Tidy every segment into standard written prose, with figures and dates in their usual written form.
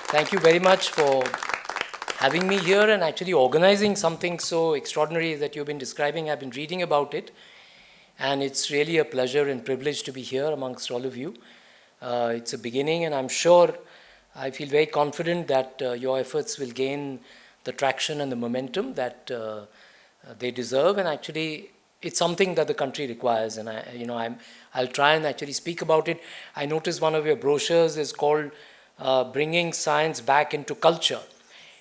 Thank you very much for having me here and actually organizing something so extraordinary that you've been describing. I've been reading about it, and it's really a pleasure and privilege to be here amongst all of you. It's a beginning, and I'm sure I feel very confident that your efforts will gain the traction and the momentum that they deserve. And actually, it's something that the country requires. And I'll try and actually speak about it. I noticed one of your brochures is called "Bringing Science Back into Culture."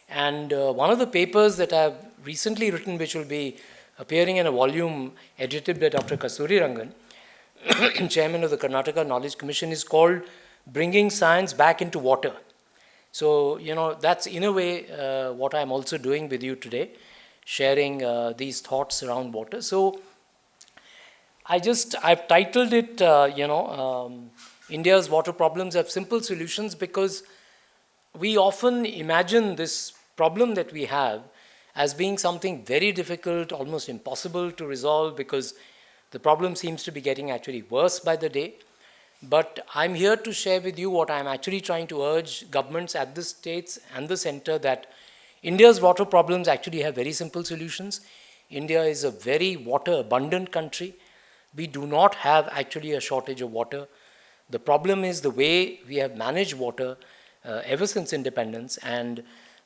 And one of the papers that I've recently written, which will be appearing in a volume edited by Dr. Kasturi Rangan, chairman of the Karnataka Knowledge Commission, is called "Bringing Science Back into Water." So, that's in a way what I'm also doing with you today, sharing these thoughts around water. So, I've titled it, India's Water Problems Have Simple Solutions, because we often imagine this problem that we have as being something very difficult, almost impossible to resolve, because the problem seems to be getting actually worse by the day. But I'm here to share with you what I'm actually trying to urge governments at the states and the center, that India's water problems actually have very simple solutions. India is a very water abundant country. We do not have actually a shortage of water. The problem is the way we have managed water ever since independence, and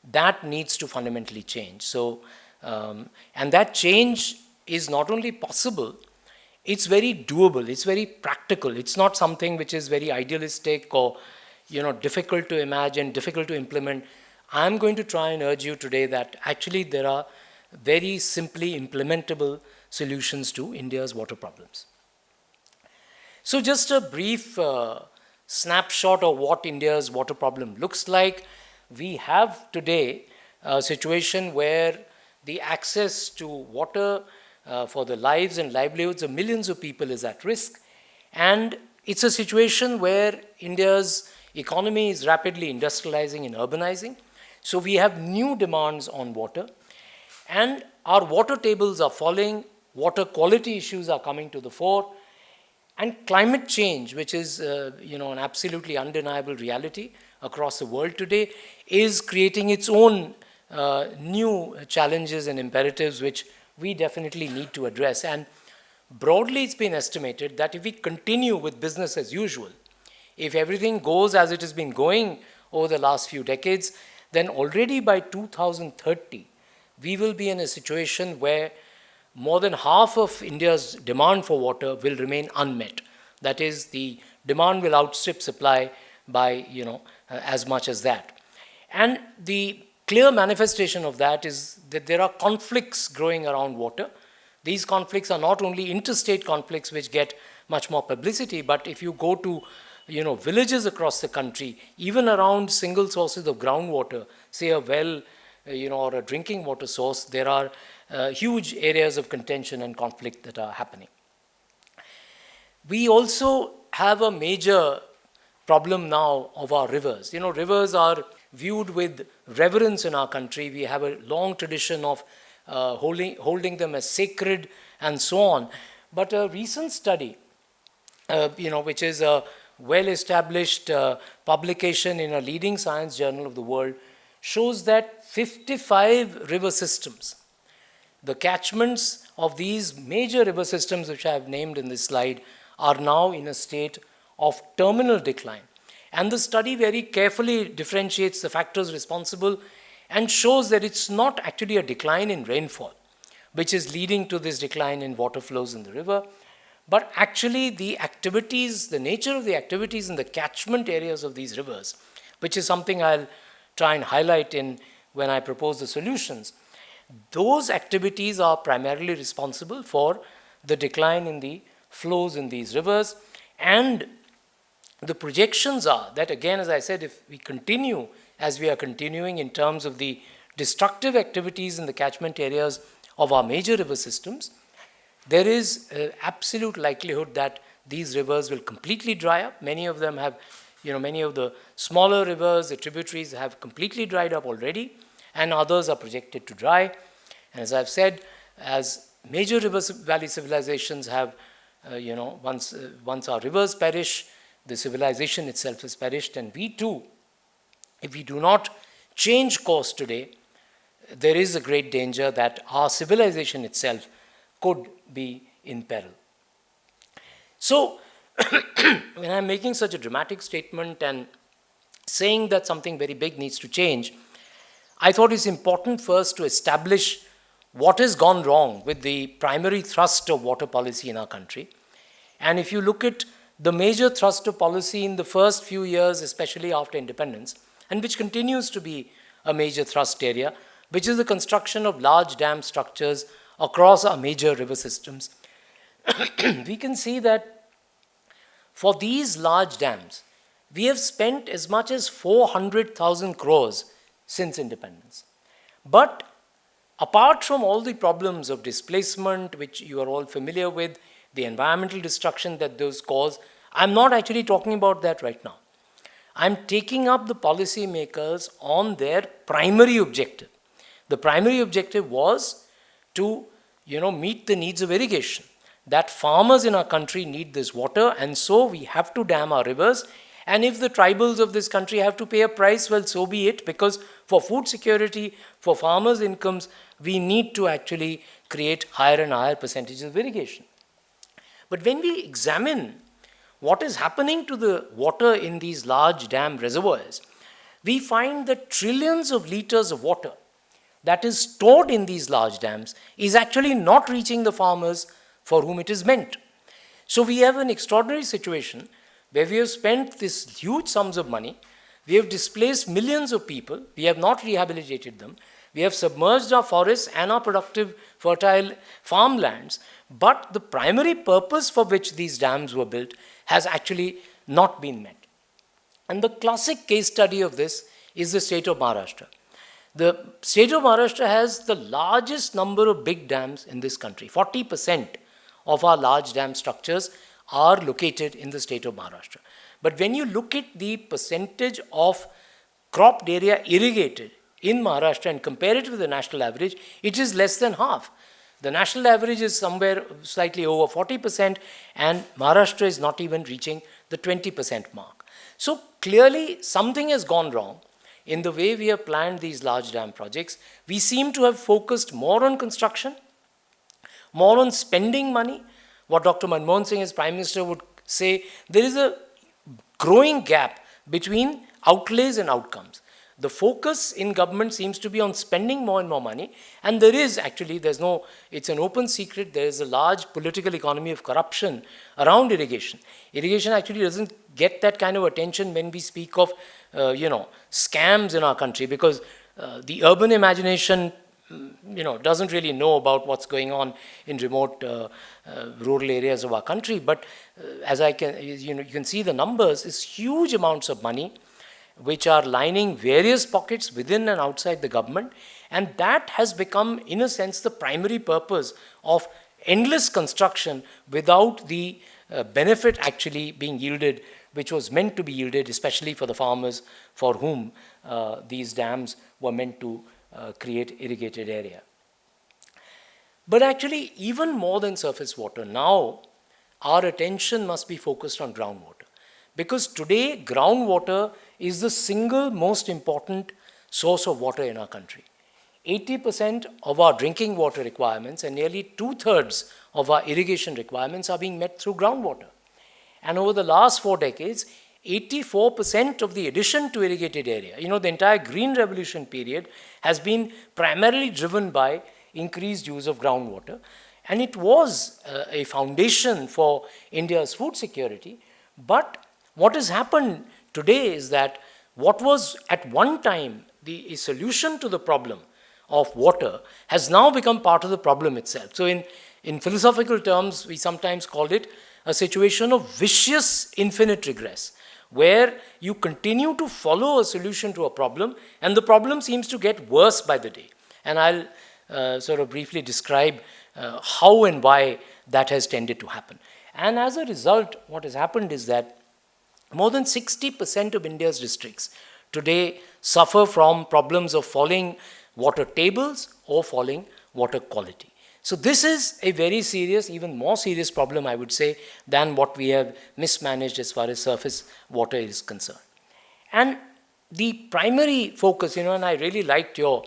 that needs to fundamentally change. So, and that change is not only possible, it's very doable, it's very practical. It's not something which is very idealistic or difficult to imagine, difficult to implement. I'm going to try and urge you today that actually there are very simply implementable solutions to India's water problems. So just a brief snapshot of what India's water problem looks like. We have today a situation where the access to water for the lives and livelihoods of millions of people is at risk. And it's a situation where India's economy is rapidly industrializing and urbanizing. So we have new demands on water, and our water tables are falling, water quality issues are coming to the fore, and climate change, which is an absolutely undeniable reality across the world today, is creating its own new challenges and imperatives which we definitely need to address. And broadly, it's been estimated that if we continue with business as usual, if everything goes as it has been going over the last few decades, then already by 2030, we will be in a situation where more than half of India's demand for water will remain unmet. That is, the demand will outstrip supply by as much as that. And the clear manifestation of that is that there are conflicts growing around water. These conflicts are not only interstate conflicts which get much more publicity, but if you go to villages across the country, even around single sources of groundwater, say a well, or a drinking water source, there are huge areas of contention and conflict that are happening. We also have a major problem now of our rivers. Rivers are viewed with reverence in our country. We have a long tradition of holding them as sacred and so on. But a recent study, which is a well-established publication in a leading science journal of the world, shows that 55 river systems, the catchments of these major river systems which I have named in this slide, are now in a state of terminal decline. And the study very carefully differentiates the factors responsible and shows that it's not actually a decline in rainfall, which is leading to this decline in water flows in the river, but actually the activities, the nature of the activities in the catchment areas of these rivers, which is something I'll try and highlight when I propose the solutions. Those activities are primarily responsible for the decline in the flows in these rivers, and the projections are that, again, as I said, if we continue as we are continuing in terms of the destructive activities in the catchment areas of our major river systems, there is absolute likelihood that these rivers will completely dry up. Many of them have, many of the smaller rivers, the tributaries have completely dried up already, and others are projected to dry. And as I've said, as major river valley civilizations have, once our rivers perish, the civilization itself has perished, and we too if we do not change course today, there is a great danger that our civilization itself could be in peril. So, when I'm making such a dramatic statement and saying that something very big needs to change, I thought it's important first to establish what has gone wrong with the primary thrust of water policy in our country. And if you look at the major thrust of policy in the first few years, especially after independence, and which continues to be a major thrust area, which is the construction of large dam structures across our major river systems, we can see that for these large dams, we have spent as much as 400,000 crores since independence. But apart from all the problems of displacement, which you are all familiar with, the environmental destruction that those cause, I'm not actually talking about that right now. I'm taking up the policymakers on their primary objective. The primary objective was to, meet the needs of irrigation. That farmers in our country need this water, and so we have to dam our rivers. And if the tribals of this country have to pay a price, well, so be it, because for food security, for farmers' incomes, we need to actually create higher and higher percentages of irrigation. But when we examine what is happening to the water in these large dam reservoirs, we find that trillions of liters of water that is stored in these large dams is actually not reaching the farmers for whom it is meant. So we have an extraordinary situation where we have spent these huge sums of money, we have displaced millions of people, we have not rehabilitated them, we have submerged our forests and our productive, fertile farmlands, but the primary purpose for which these dams were built has actually not been met. And the classic case study of this is the state of Maharashtra. The state of Maharashtra has the largest number of big dams in this country. 40% of our large dam structures are located in the state of Maharashtra. But when you look at the percentage of cropped area irrigated in Maharashtra and compare it with the national average, it is less than half. The national average is somewhere slightly over 40%, and Maharashtra is not even reaching the 20% mark. So clearly something has gone wrong in the way we have planned these large dam projects. We seem to have focused more on construction, more on spending money. What Dr. Manmohan Singh as Prime Minister would say, there is a growing gap between outlays and outcomes. The focus in government seems to be on spending more and more money, and there is actually, it's an open secret, there is a large political economy of corruption around irrigation. Irrigation actually doesn't get that kind of attention when we speak of, scams in our country, because the urban imagination, doesn't really know about what's going on in remote rural areas of our country. But as you can see the numbers, it's huge amounts of money which are lining various pockets within and outside the government, and that has become, in a sense, the primary purpose of endless construction without the benefit actually being yielded, which was meant to be yielded, especially for the farmers for whom these dams were meant to create irrigated area. But actually, even more than surface water, now our attention must be focused on groundwater. Because today, groundwater is the single most important source of water in our country. 80% of our drinking water requirements and nearly 2/3 of our irrigation requirements are being met through groundwater. And over the last 4 decades, 84% of the addition to irrigated area, the entire green revolution period has been primarily driven by increased use of groundwater. And it was a foundation for India's food security. But what has happened today is that what was at one time the solution to the problem of water has now become part of the problem itself. So in philosophical terms, we sometimes call it a situation of vicious infinite regress, where you continue to follow a solution to a problem and the problem seems to get worse by the day. And I'll sort of briefly describe how and why that has tended to happen. And as a result, what has happened is that more than 60% of India's districts today suffer from problems of falling water tables or falling water quality. So this is a very serious, even more serious problem, I would say, than what we have mismanaged as far as surface water is concerned. And the primary focus, and I really liked your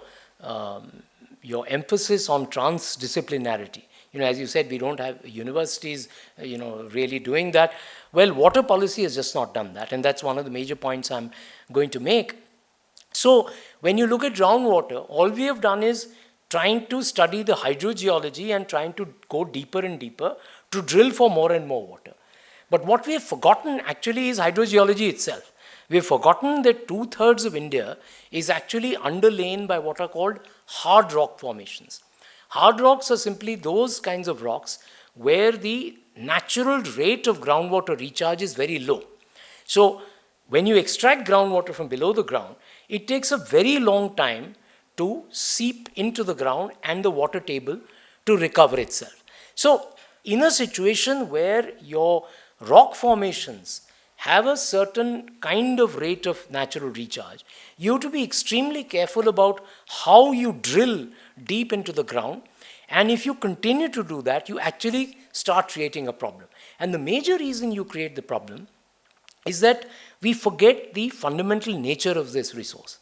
emphasis on transdisciplinarity. As you said, we don't have universities, really doing that. Well, water policy has just not done that, and that's one of the major points I'm going to make. So when you look at groundwater, all we have done is trying to study the hydrogeology and trying to go deeper and deeper to drill for more and more water. But what we have forgotten actually is hydrogeology itself. We have forgotten that 2/3 of India is actually underlain by what are called hard rock formations. Hard rocks are simply those kinds of rocks where the natural rate of groundwater recharge is very low. So when you extract groundwater from below the ground, it takes a very long time to seep into the ground and the water table to recover itself. So in a situation where your rock formations have a certain kind of rate of natural recharge, you have to be extremely careful about how you drill deep into the ground. And if you continue to do that, you actually start creating a problem. And the major reason you create the problem is that we forget the fundamental nature of this resource.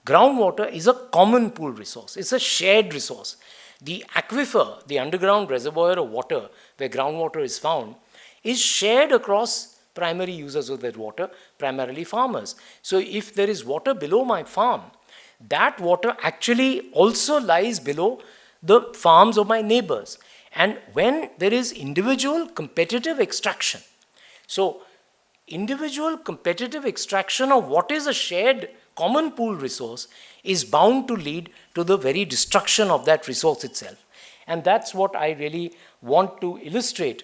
Groundwater is a common pool resource. It's a shared resource. The aquifer, the underground reservoir of water where groundwater is found, is shared across primary users of that water, primarily farmers. So if there is water below my farm, that water actually also lies below the farms of my neighbors. And when there is individual competitive extraction, so individual competitive extraction of what is a shared common pool resource is bound to lead to the very destruction of that resource itself. And that's what I really want to illustrate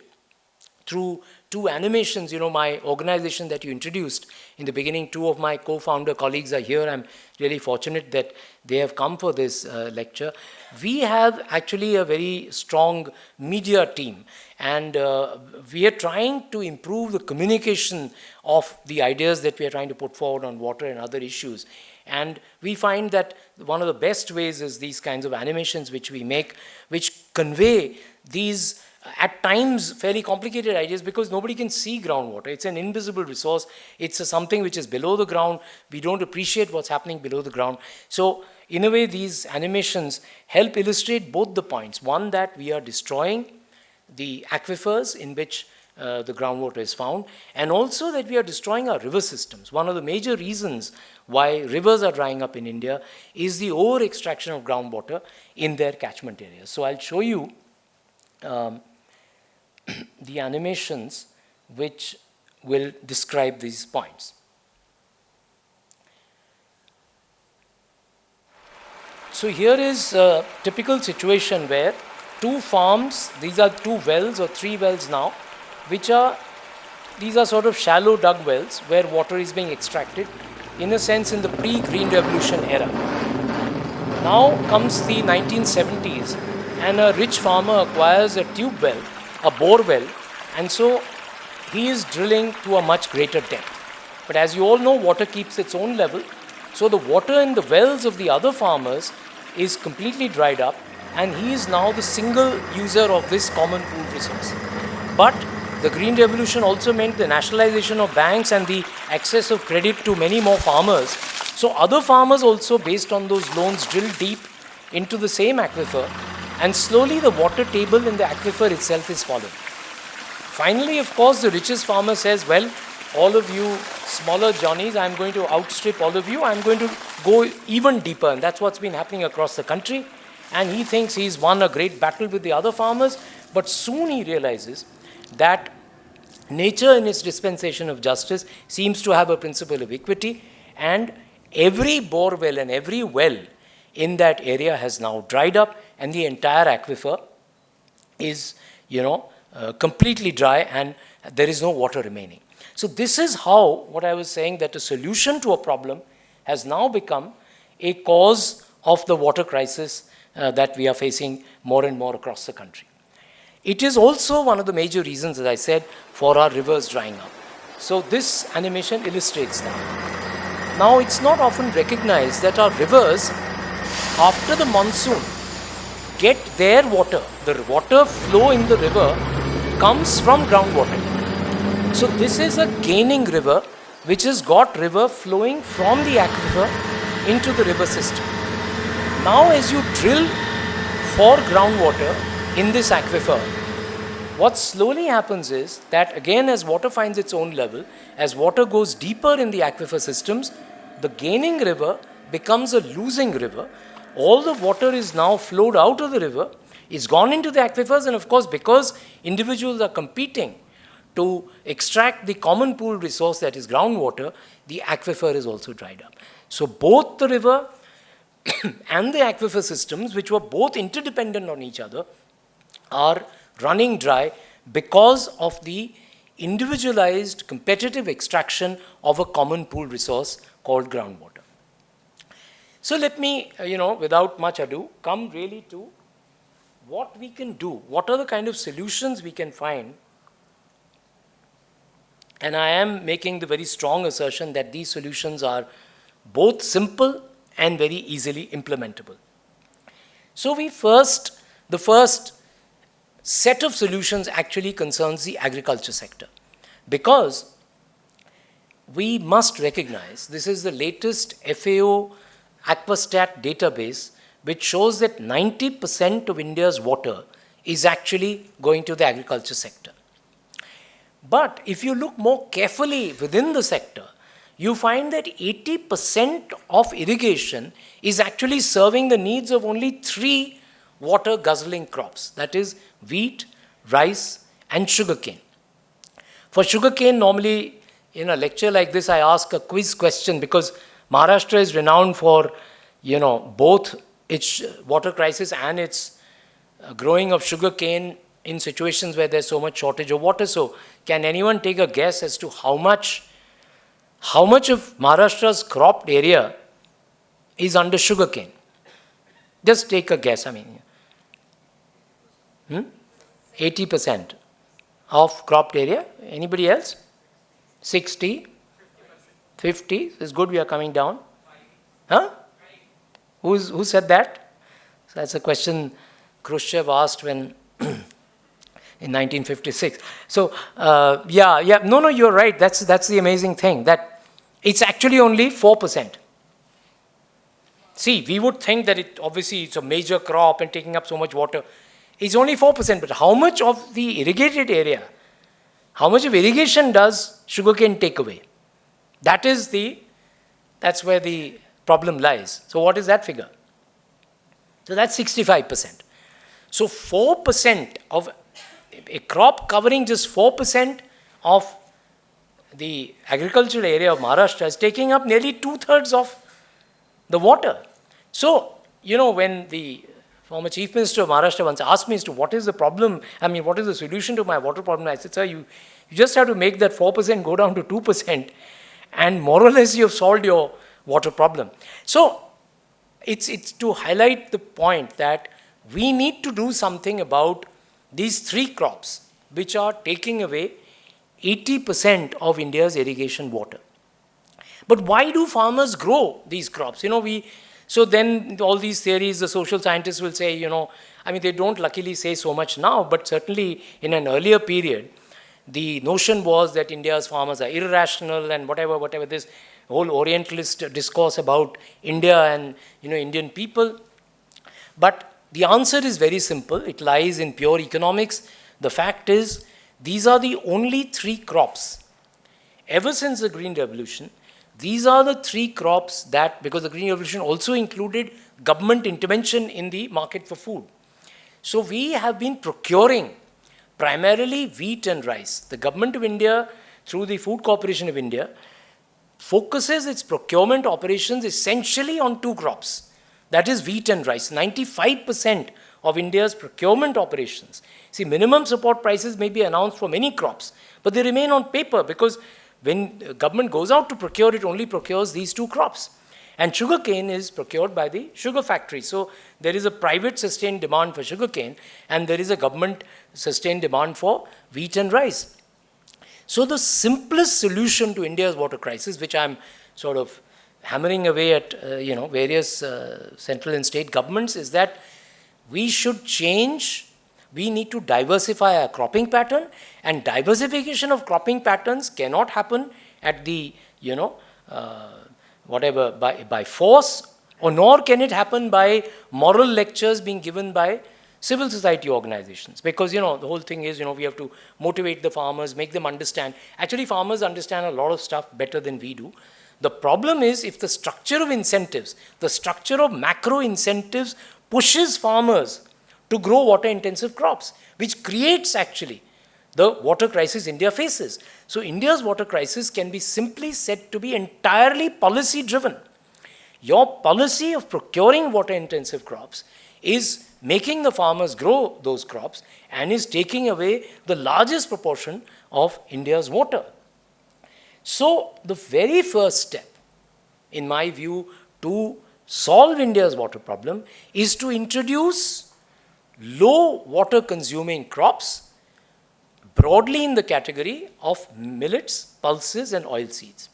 through two animations. My organization that you introduced in the beginning, two of my co-founder colleagues are here. I'm really fortunate that they have come for this lecture. We have actually a very strong media team, and we are trying to improve the communication of the ideas that we are trying to put forward on water and other issues. And we find that one of the best ways is these kinds of animations which we make, which convey these at times fairly complicated ideas, because nobody can see groundwater. It's an invisible resource. It's something which is below the ground. We don't appreciate what's happening below the ground. So in a way, these animations help illustrate both the points. One, that we are destroying the aquifers in which the groundwater is found, and also that we are destroying our river systems. One of the major reasons why rivers are drying up in India is the over-extraction of groundwater in their catchment areas. So I'll show you the animations which will describe these points. So here is a typical situation where two farms, these are two wells or three wells now, these are sort of shallow dug wells where water is being extracted, in a sense in the pre-Green Revolution era. Now comes the 1970s, and a rich farmer acquires a tube well, a bore well, and so he is drilling to a much greater depth. But as you all know, water keeps its own level, so the water in the wells of the other farmers is completely dried up, and he is now the single user of this common pool resource. But the Green Revolution also meant the nationalization of banks and the access of credit to many more farmers. So other farmers also, based on those loans, drilled deep into the same aquifer, and slowly the water table in the aquifer itself is falling. Finally, of course, the richest farmer says, well, all of you smaller Johnnies, I'm going to outstrip all of you. I'm going to go even deeper. And that's what's been happening across the country. And he thinks he's won a great battle with the other farmers. But soon he realizes that nature in its dispensation of justice seems to have a principle of equity. And every bore well and every well in that area has now dried up, and the entire aquifer is, completely dry, and there is no water remaining. So this is how, what I was saying, that a solution to a problem has now become a cause of the water crisis that we are facing more and more across the country. It is also one of the major reasons, as I said, for our rivers drying up. So this animation illustrates that. Now, it's not often recognized that our rivers, after the monsoon, get their water. The water flow in the river comes from groundwater. So this is a gaining river which has got river flowing from the aquifer into the river system. Now as you drill for groundwater in this aquifer, what slowly happens is that again as water finds its own level, as water goes deeper in the aquifer systems, the gaining river becomes a losing river. All the water is now flowed out of the river, it's gone into the aquifers, and of course because individuals are competing to extract the common pool resource that is groundwater, the aquifer is also dried up. So both the river and the aquifer systems, which were both interdependent on each other, are running dry because of the individualized competitive extraction of a common pool resource called groundwater. So let me, without much ado, come really to what we can do. What are the kind of solutions we can find? And I am making the very strong assertion that these solutions are both simple and very easily implementable. So the first set of solutions actually concerns the agriculture sector, because we must recognize, this is the latest FAO Aquastat database, which shows that 90% of India's water is actually going to the agriculture sector. But if you look more carefully within the sector, you find that 80% of irrigation is actually serving the needs of only 3 water guzzling crops, that is wheat, rice and sugarcane. For sugarcane, normally in a lecture like this I ask a quiz question, because Maharashtra is renowned for both its water crisis and its growing of sugarcane in situations where there's so much shortage of water. So can anyone take a guess as to how much of Maharashtra's cropped area is under sugarcane? Just take a guess. 80% of cropped area. Anybody else? 60? 50? It's good we are coming down. Huh? Who said that? So that's a question Khrushchev asked when in 1956. So no, you're right. That's the amazing thing, that it's actually only 4%. See, we would think that obviously it's a major crop and taking up so much water. It's only 4%, but how much of the irrigated area, how much of irrigation does sugarcane take away? That's where the problem lies. So what is that figure? So that's 65%. So 4% of a crop covering just 4% of the agricultural area of Maharashtra is taking up nearly 2/3 of the water. So, when the former Chief Minister of Maharashtra once asked me as to what is the problem, what is the solution to my water problem, I said, sir, you just have to make that 4% go down to 2%, and more or less you have solved your water problem. So, it's to highlight the point that we need to do something about these 3 crops which are taking away 80% of India's irrigation water. But why do farmers grow these crops? So then all these theories, the social scientists will say, they don't luckily say so much now, but certainly in an earlier period, the notion was that India's farmers are irrational and whatever this whole Orientalist discourse about India and, Indian people. But the answer is very simple. It lies in pure economics. The fact is, these are the only 3 crops. Ever since the Green Revolution, these are the 3 crops that, because the Green Revolution also included government intervention in the market for food. So we have been procuring primarily wheat and rice. The government of India, through the Food Corporation of India, focuses its procurement operations essentially on 2 crops. That is wheat and rice. 95% of India's procurement operations. See, minimum support prices may be announced for many crops, but they remain on paper, because when government goes out to procure, it only procures these 2 crops. And sugarcane is procured by the sugar factory. So there is a private sustained demand for sugarcane, and there is a government sustained demand for wheat and rice. So the simplest solution to India's water crisis, which I'm sort of hammering away at various central and state governments, is that we should change. We need to diversify our cropping pattern, and diversification of cropping patterns cannot happen at the you know, whatever, by force, or nor can it happen by moral lectures being given by civil society organizations. Because, the whole thing is, we have to motivate the farmers, make them understand. Actually, farmers understand a lot of stuff better than we do. The problem is if the structure of incentives, the structure of macro incentives pushes farmers to grow water-intensive crops, which creates actually the water crisis India faces. So India's water crisis can be simply said to be entirely policy-driven. Your policy of procuring water-intensive crops is making the farmers grow those crops and is taking away the largest proportion of India's water. So the very first step, in my view, to solve India's water problem is to introduce low water consuming crops broadly in the category of millets, pulses and oilseeds.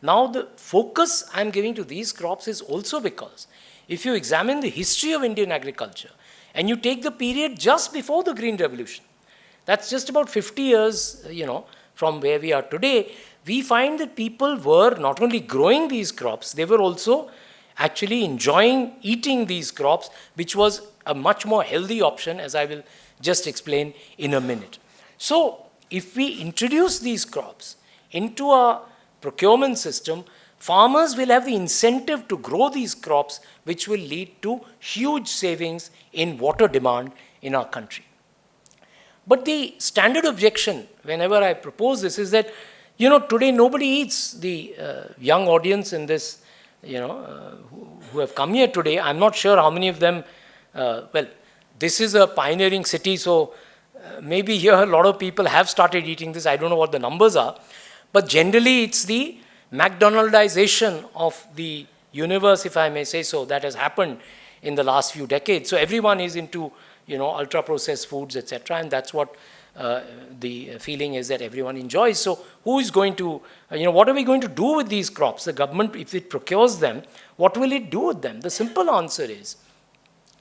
Now the focus I'm giving to these crops is also because if you examine the history of Indian agriculture and you take the period just before the Green Revolution, that's just about 50 years, from where we are today, we find that people were not only growing these crops, they were also actually enjoying eating these crops, which was a much more healthy option, as I will just explain in a minute. So if we introduce these crops into our procurement system, farmers will have the incentive to grow these crops, which will lead to huge savings in water demand in our country. But the standard objection whenever I propose this is that, today nobody eats. The young audience in this, who have come here today, I'm not sure how many of them, this is a pioneering city, so maybe here a lot of people have started eating this. I don't know what the numbers are. But generally, it's the McDonaldization of the universe, if I may say so, that has happened in the last few decades. So everyone is into, ultra-processed foods, etc. And that's what the feeling is that everyone enjoys. So who is going to, what are we going to do with these crops? The government, if it procures them, what will it do with them? The simple answer is,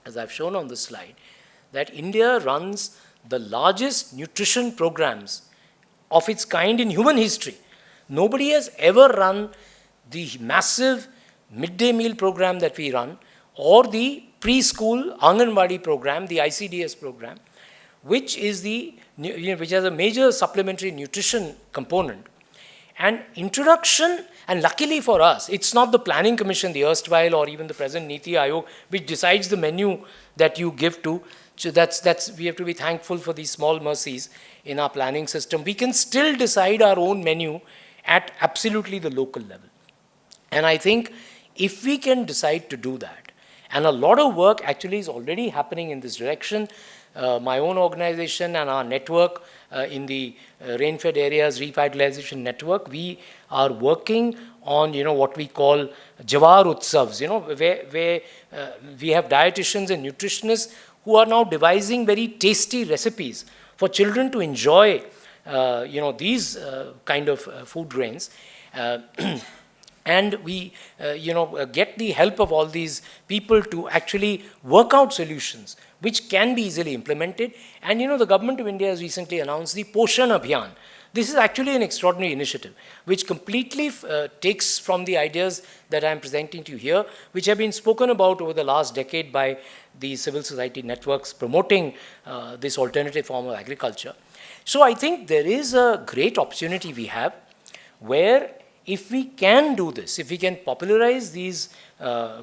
as I've shown on the slide, that India runs the largest nutrition programs of its kind in human history. Nobody has ever run the massive midday meal program that we run, or the preschool Anganwadi program, the ICDS program, which is which has a major supplementary nutrition component. And introduction, and luckily for us, it's not the Planning Commission, the erstwhile, or even the present Niti Aayog, which decides the menu that you give to. So we have to be thankful for these small mercies in our planning system. We can still decide our own menu at absolutely the local level. And I think if we can decide to do that, and a lot of work actually is already happening in this direction, my own organization and our network in the rain-fed areas revitalization network, we are working on what we call Jawar Utsavs, where we have dietitians and nutritionists who are now devising very tasty recipes for children to enjoy, these kind of food grains. And we, get the help of all these people to actually work out solutions which can be easily implemented. And, the government of India has recently announced the Poshan Abhiyan. This is actually an extraordinary initiative, which completely takes from the ideas that I am presenting to you here, which have been spoken about over the last decade by the civil society networks promoting this alternative form of agriculture. So I think there is a great opportunity we have where if we can do this, if we can popularize these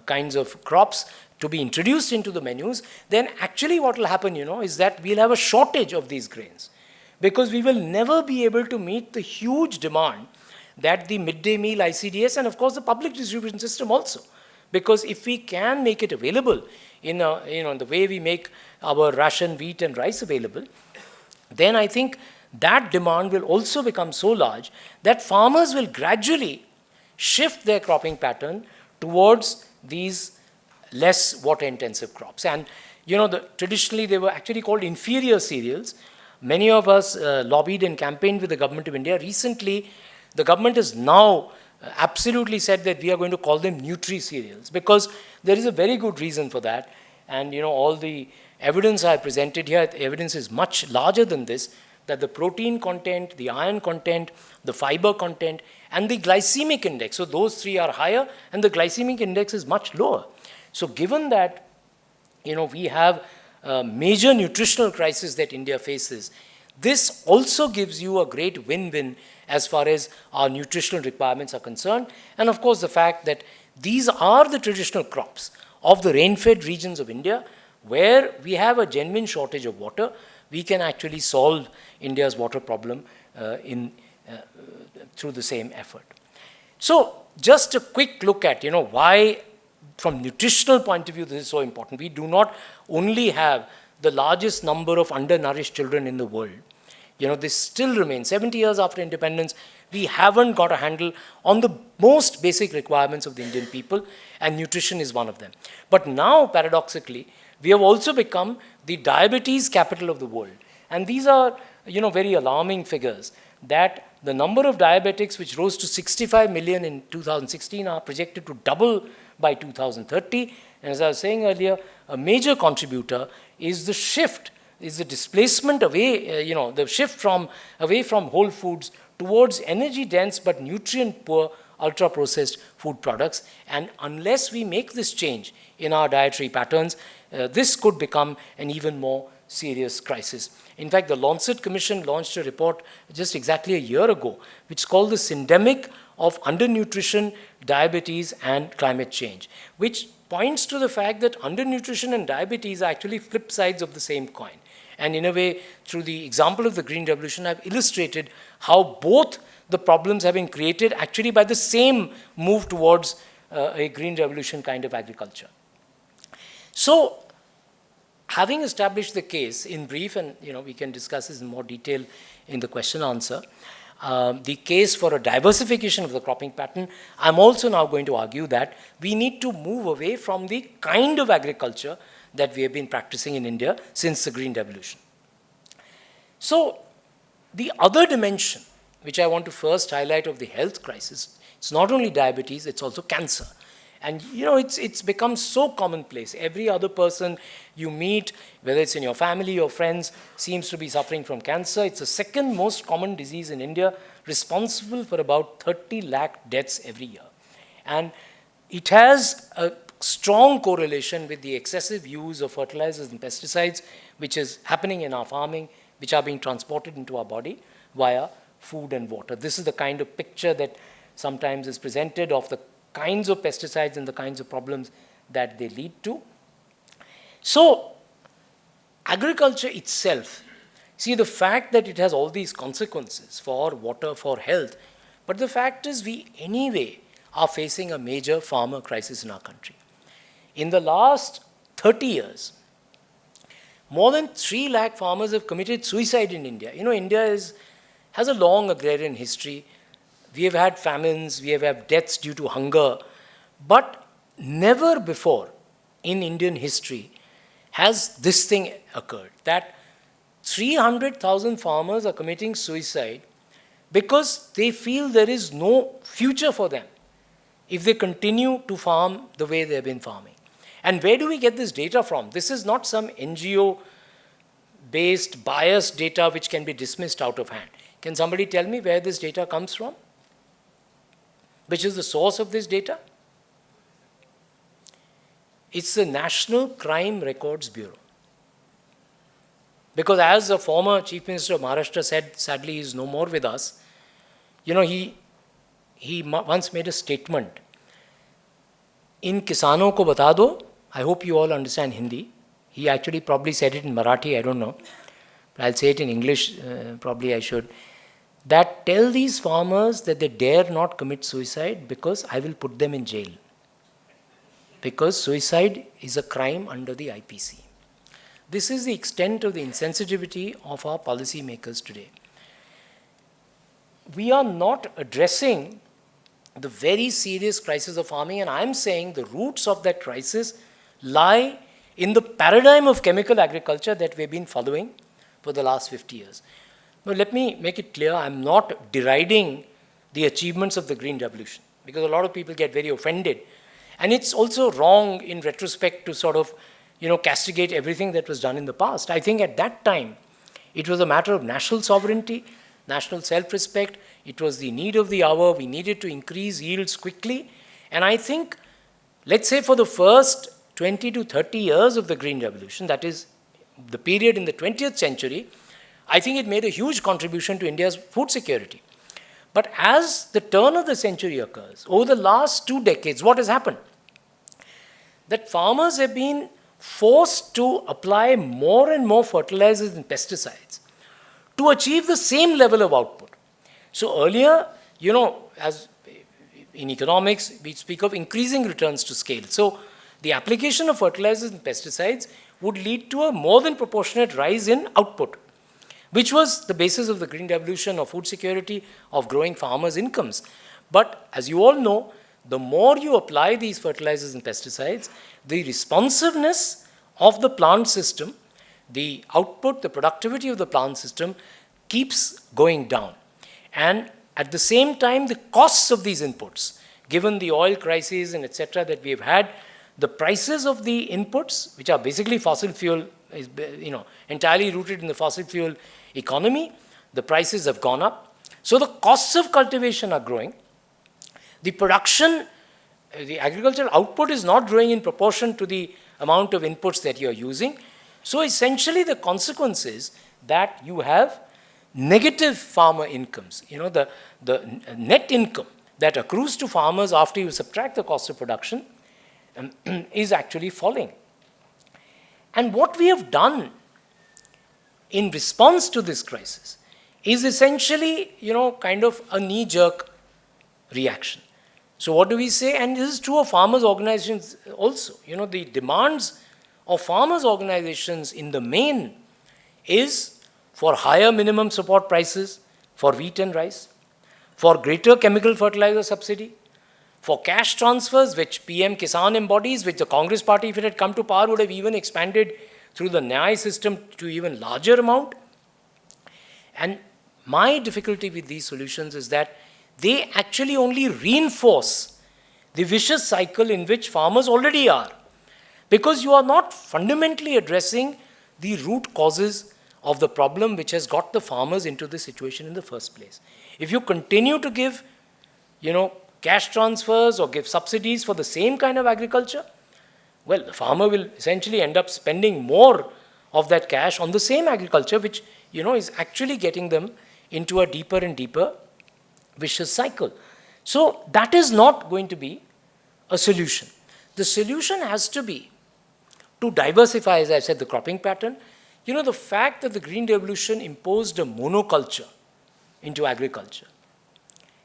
kinds of crops to be introduced into the menus, then actually what will happen, is that we'll have a shortage of these grains, because we will never be able to meet the huge demand that the midday meal ICDS and of course the public distribution system also. Because if we can make it available in the way we make our ration wheat and rice available, then I think that demand will also become so large that farmers will gradually shift their cropping pattern towards these less water-intensive crops. And traditionally they were actually called inferior cereals. Many of us lobbied and campaigned with the government of India. Recently, the government has now absolutely said that we are going to call them nutri-cereals, because there is a very good reason for that. And all the evidence I presented here, the evidence is much larger than this, that the protein content, the iron content, the fiber content, and the glycemic index. So those three are higher, and the glycemic index is much lower. So given that, we have a major nutritional crisis that India faces, this also gives you a great win-win as far as our nutritional requirements are concerned. And of course, the fact that these are the traditional crops of the rain-fed regions of India, where we have a genuine shortage of water. We can actually solve India's water problem through the same effort. So just a quick look at, why from nutritional point of view this is so important. We do not only have the largest number of undernourished children in the world. This still remains, 70 years after independence, we haven't got a handle on the most basic requirements of the Indian people, and nutrition is one of them. But now, paradoxically, we have also become the diabetes capital of the world. And these are, very alarming figures, that the number of diabetics, which rose to 65 million in 2016, are projected to double by 2030. And as I was saying earlier, a major contributor is the shift, is the displacement away, the shift away from whole foods towards energy-dense but nutrient-poor ultra-processed food products. And unless we make this change in our dietary patterns, this could become an even more serious crisis. In fact, the Lancet Commission launched a report just exactly a year ago, which is called the Syndemic of Undernutrition, Diabetes, and Climate Change, which points to the fact that undernutrition and diabetes are actually flip sides of the same coin. And in a way, through the example of the Green Revolution, I've illustrated how both the problems have been created actually by the same move towards a Green Revolution kind of agriculture. So, having established the case in brief, and we can discuss this in more detail in the question answer, the case for a diversification of the cropping pattern, I'm also now going to argue that we need to move away from the kind of agriculture that we have been practicing in India since the Green Revolution. So, the other dimension which I want to first highlight of the health crisis, it's not only diabetes, it's also cancer. And it's become so commonplace. Every other person you meet, whether it's in your family or friends, seems to be suffering from cancer. It's the second most common disease in India, responsible for about 30 lakh deaths every year. And it has a strong correlation with the excessive use of fertilizers and pesticides, which is happening in our farming, which are being transported into our body via food and water. This is the kind of picture that sometimes is presented of the kinds of pesticides and the kinds of problems that they lead to. So, agriculture itself, see, the fact that it has all these consequences for water, for health, but the fact is we anyway are facing a major farmer crisis in our country. In the last 30 years, more than 3 lakh farmers have committed suicide in India. India has a long agrarian history. We have had famines, we have had deaths due to hunger, but never before in Indian history has this thing occurred, that 300,000 farmers are committing suicide because they feel there is no future for them if they continue to farm the way they have been farming. And where do we get this data from? This is not some NGO-based biased data which can be dismissed out of hand. Can somebody tell me where this data comes from? Which is the source of this data? It's the National Crime Records Bureau. Because as the former Chief Minister of Maharashtra said, sadly he is no more with us, he once made a statement. In kisanon ko bata do, I hope you all understand Hindi. He actually probably said it in Marathi, I don't know. But I'll say it in English, probably I should. That tell these farmers that they dare not commit suicide because I will put them in jail. Because suicide is a crime under the IPC. This is the extent of the insensitivity of our policymakers today. We are not addressing the very serious crisis of farming, and I'm saying the roots of that crisis lie in the paradigm of chemical agriculture that we've been following for the last 50 years. Now, let me make it clear, I'm not deriding the achievements of the Green Revolution, because a lot of people get very offended. And it's also wrong in retrospect to sort of, castigate everything that was done in the past. I think at that time, it was a matter of national sovereignty, national self-respect. It was the need of the hour. We needed to increase yields quickly. And I think, let's say for the first 20 to 30 years of the Green Revolution, that is the period in the 20th century, I think it made a huge contribution to India's food security. But as the turn of the century occurs, over the last 2 decades, what has happened? That farmers have been forced to apply more and more fertilizers and pesticides to achieve the same level of output. So earlier, as in economics, we speak of increasing returns to scale. So the application of fertilizers and pesticides would lead to a more than proportionate rise in output, which was the basis of the Green Revolution, of food security, of growing farmers' incomes. But as you all know, the more you apply these fertilizers and pesticides, the responsiveness of the plant system, the output, the productivity of the plant system keeps going down. And at the same time, the costs of these inputs, given the oil crisis and etc. that we have had, the prices of the inputs, which are basically fossil fuel, entirely rooted in the fossil fuel economy, the prices have gone up. So the costs of cultivation are growing. The production, the agricultural output is not growing in proportion to the amount of inputs that you are using. So essentially the consequence is that you have negative farmer incomes. The net income that accrues to farmers after you subtract the cost of production is actually falling. And what we have done in response to this crisis is essentially, kind of a knee-jerk reaction. So what do we say? And this is true of farmers' organizations also. The demands of farmers' organizations in the main is for higher minimum support prices for wheat and rice, for greater chemical fertilizer subsidy, for cash transfers, which PM Kisan embodies, which the Congress party, if it had come to power, would have even expanded through the Nyaya system to even larger amount. And my difficulty with these solutions is that they actually only reinforce the vicious cycle in which farmers already are, because you are not fundamentally addressing the root causes of the problem which has got the farmers into this situation in the first place. If you continue to give, cash transfers or give subsidies for the same kind of agriculture, well, the farmer will essentially end up spending more of that cash on the same agriculture, which, is actually getting them into a deeper and deeper vicious cycle. So that is not going to be a solution. The solution has to be to diversify, as I said, the cropping pattern. The fact that the Green Revolution imposed a monoculture into agriculture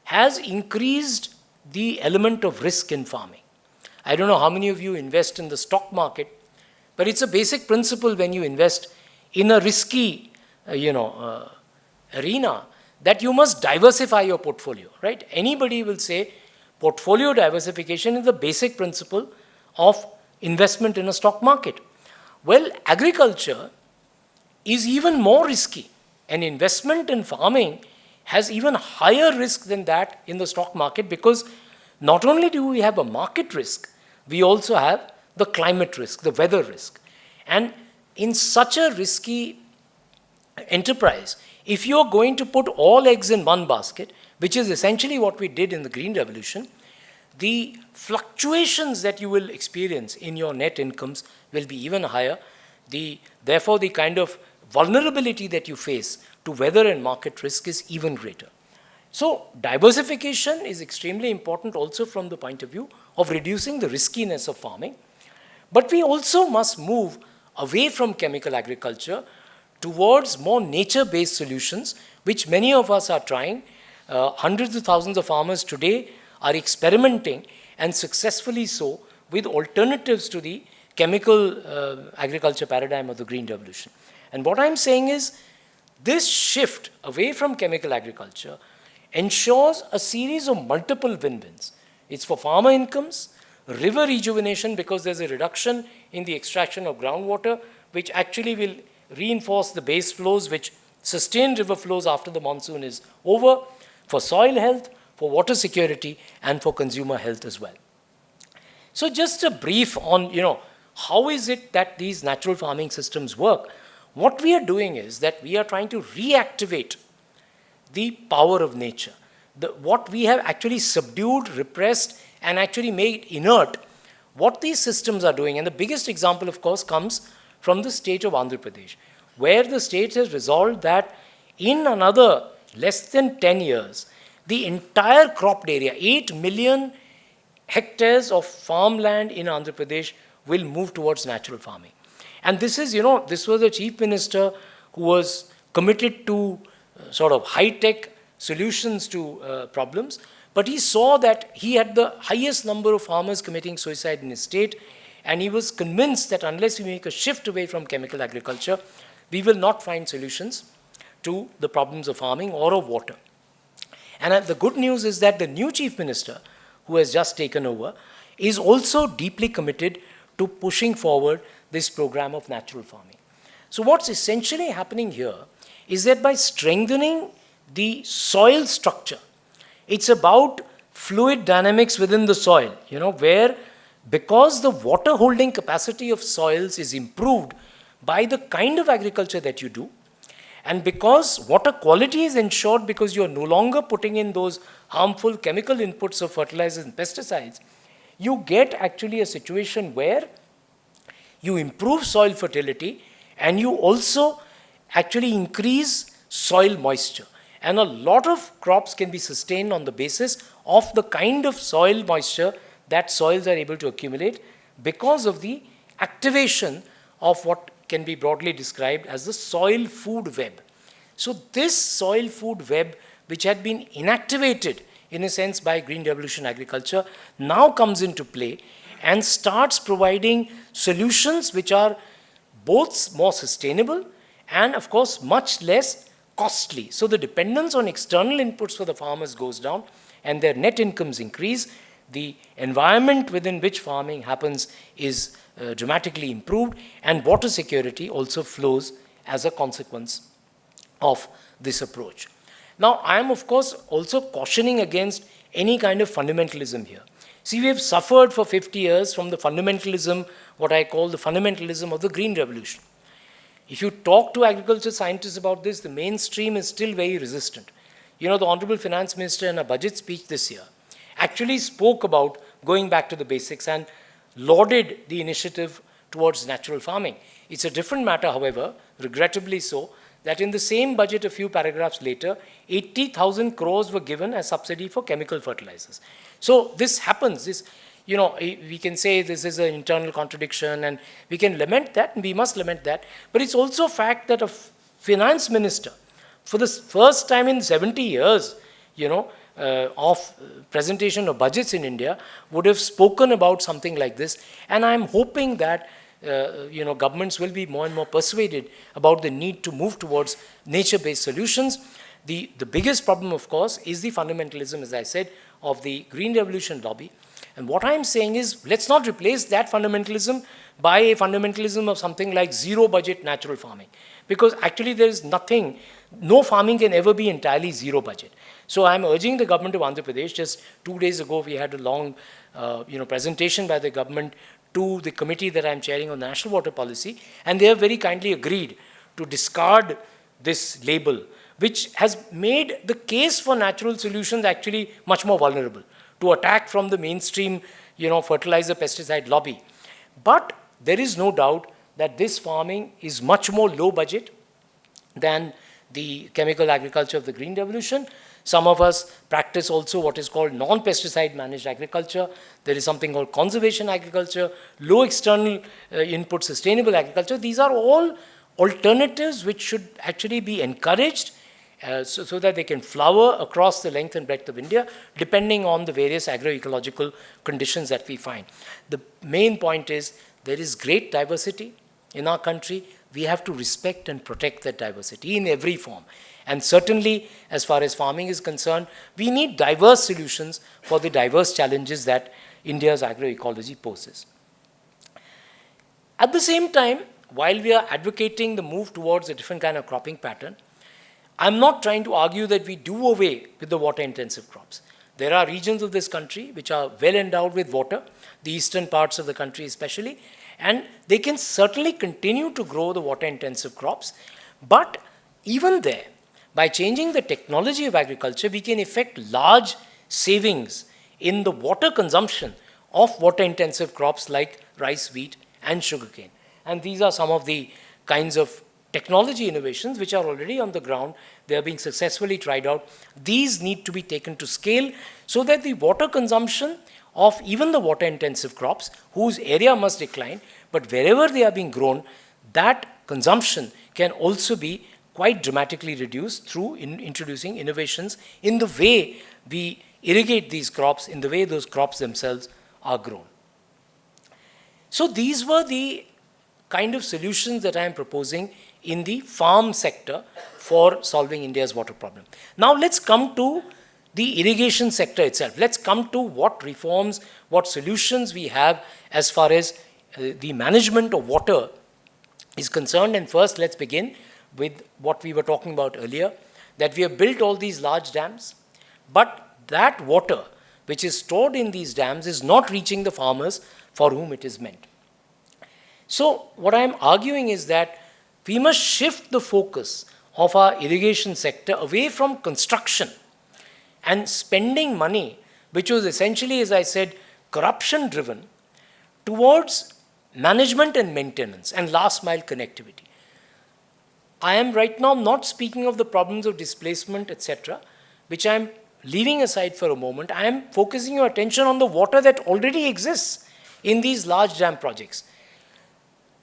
has increased the element of risk in farming. I don't know how many of you invest in the stock market, but it's a basic principle when you invest in a risky, arena, that you must diversify your portfolio, right? Anybody will say portfolio diversification is the basic principle of investment in a stock market. Well, agriculture is even more risky. An investment in farming has even higher risk than that in the stock market, because not only do we have a market risk, we also have the climate risk, the weather risk. And in such a risky enterprise, if you're going to put all eggs in one basket, which is essentially what we did in the Green Revolution, the fluctuations that you will experience in your net incomes will be even higher. Therefore, the kind of vulnerability that you face to weather and market risk is even greater. So diversification is extremely important also from the point of view of reducing the riskiness of farming. But we also must move away from chemical agriculture towards more nature-based solutions, which many of us are trying. Hundreds of thousands of farmers today are experimenting, and successfully so, with alternatives to the chemical agriculture paradigm of the Green Revolution. And what I'm saying is, this shift away from chemical agriculture ensures a series of multiple win-wins. It's for farmer incomes, river rejuvenation, because there's a reduction in the extraction of groundwater, which actually will reinforce the base flows, which sustain river flows after the monsoon is over, for soil health, for water security, and for consumer health as well. So just a brief on, how is it that these natural farming systems work? What we are doing is that we are trying to reactivate the power of nature. what we have actually subdued, repressed, and actually made inert, what these systems are doing. And the biggest example, of course, comes from the state of Andhra Pradesh, where the state has resolved that in another less than 10 years, the entire cropped area, 8 million hectares of farmland in Andhra Pradesh, will move towards natural farming. And this is, this was a chief minister who was committed to sort of high-tech solutions to problems, but he saw that he had the highest number of farmers committing suicide in his state, and he was convinced that unless we make a shift away from chemical agriculture, we will not find solutions to the problems of farming or of water. And the good news is that the new chief minister, who has just taken over, is also deeply committed to pushing forward this program of natural farming. So what's essentially happening here is that by strengthening the soil structure, it's about fluid dynamics within the soil, where because the water holding capacity of soils is improved by the kind of agriculture that you do, and because water quality is ensured because you are no longer putting in those harmful chemical inputs of fertilizers and pesticides, you get actually a situation where you improve soil fertility and you also actually increase soil moisture. And a lot of crops can be sustained on the basis of the kind of soil moisture that soils are able to accumulate because of the activation of what can be broadly described as the soil food web. So this soil food web, which had been inactivated in a sense by green revolution agriculture, now comes into play and starts providing solutions which are both more sustainable and of course much less costly. So the dependence on external inputs for the farmers goes down and their net incomes increase. The environment within which farming happens is dramatically improved, and water security also flows as a consequence of this approach. Now, I am of course also cautioning against any kind of fundamentalism here. See, we have suffered for 50 years from the fundamentalism, what I call the fundamentalism of the Green Revolution. If you talk to agriculture scientists about this, the mainstream is still very resistant. The Honorable Finance Minister in a budget speech this year actually spoke about going back to the basics and lauded the initiative towards natural farming. It's a different matter, however, regrettably so, that in the same budget a few paragraphs later, 80,000 crores were given as subsidy for chemical fertilizers. So this happens. We can say this is an internal contradiction and we can lament that and we must lament that. But it's also a fact that a finance minister, for the first time in 70 years, of presentation of budgets in India, would have spoken about something like this. And I'm hoping that governments will be more and more persuaded about the need to move towards nature-based solutions. The biggest problem, of course, is the fundamentalism, as I said, of the Green Revolution lobby. And what I'm saying is, let's not replace that fundamentalism by a fundamentalism of something like zero-budget natural farming. Because actually there is nothing, no farming can ever be entirely zero budget. So I'm urging the government of Andhra Pradesh. Just 2 days ago, we had a long presentation by the government to the committee that I'm chairing on national water policy, and they have very kindly agreed to discard this label, which has made the case for natural solutions actually much more vulnerable to attack from the mainstream, fertilizer pesticide lobby. But there is no doubt that this farming is much more low budget than the chemical agriculture of the Green Revolution. Some of us practice also what is called non-pesticide managed agriculture. There is something called conservation agriculture, low external input sustainable agriculture. These are all alternatives which should actually be encouraged so that they can flower across the length and breadth of India, depending on the various agroecological conditions that we find. The main point is there is great diversity in our country. We have to respect and protect that diversity in every form. And certainly, as far as farming is concerned, we need diverse solutions for the diverse challenges that India's agroecology poses. At the same time, while we are advocating the move towards a different kind of cropping pattern, I'm not trying to argue that we do away with the water-intensive crops. There are regions of this country which are well endowed with water, the eastern parts of the country especially, and they can certainly continue to grow the water-intensive crops. But even there, by changing the technology of agriculture, we can effect large savings in the water consumption of water-intensive crops like rice, wheat, and sugarcane. And these are some of the kinds of technology innovations which are already on the ground. They are being successfully tried out. These need to be taken to scale so that the water consumption of even the water-intensive crops, whose area must decline, but wherever they are being grown, that consumption can also be quite dramatically reduced through introducing innovations in the way we irrigate these crops, in the way those crops themselves are grown. So these were the kind of solutions that I am proposing in the farm sector for solving India's water problem. Now let's come to the irrigation sector itself. Let's come to what reforms, what solutions we have as far as the management of water is concerned. And first, let's begin with what we were talking about earlier, that we have built all these large dams, but that water which is stored in these dams is not reaching the farmers for whom it is meant. So what I am arguing is that we must shift the focus of our irrigation sector away from construction and spending money, which was essentially, as I said, corruption driven, towards management and maintenance and last mile connectivity. I am right now not speaking of the problems of displacement, etc., which I am leaving aside for a moment. I am focusing your attention on the water that already exists in these large dam projects.